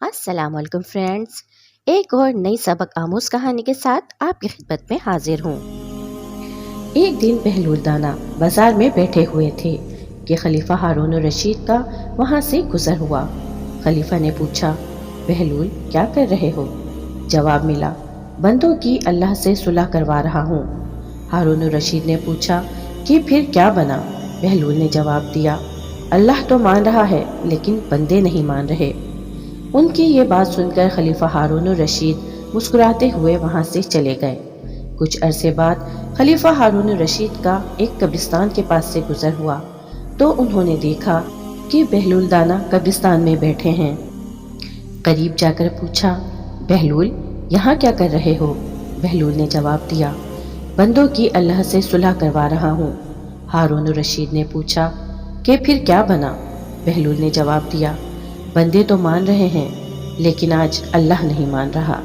अस्सलाम वालेकुम फ्रेंड्स। एक और नई सबक आमूज कहानी के साथ आपकी खिदमत में हाजिर हूँ। एक दिन बहलूल दाना बाजार में बैठे हुए थे कि खलीफा हारून रशीद का वहाँ से गुजर हुआ। खलीफा ने पूछा, बहलूल क्या कर रहे हो? जवाब मिला, बंदों की अल्लाह से सुलह करवा रहा हूँ। हारून रशीद ने पूछा कि फिर क्या बना? बहलूल ने जवाब दिया, अल्लाह तो मान रहा है लेकिन बंदे नहीं मान रहे। उनकी ये बात सुनकर खलीफा हारून रशीद मुस्कुराते हुए वहाँ से चले गए। कुछ अरसे बाद खलीफा हारून रशीद का एक कब्रिस्तान के पास से गुजर हुआ तो उन्होंने देखा कि बहलूल दाना कब्रिस्तान में बैठे हैं। करीब जाकर पूछा, बहलूल यहाँ क्या कर रहे हो? बहलूल ने जवाब दिया, बंदों की अल्लाह से सुलह करवा रहा हूँ। हारून रशीद ने पूछा कि फिर क्या बना? बहलूल ने जवाब दिया, बंदे तो मान रहे हैं लेकिन आज अल्लाह नहीं मान रहा।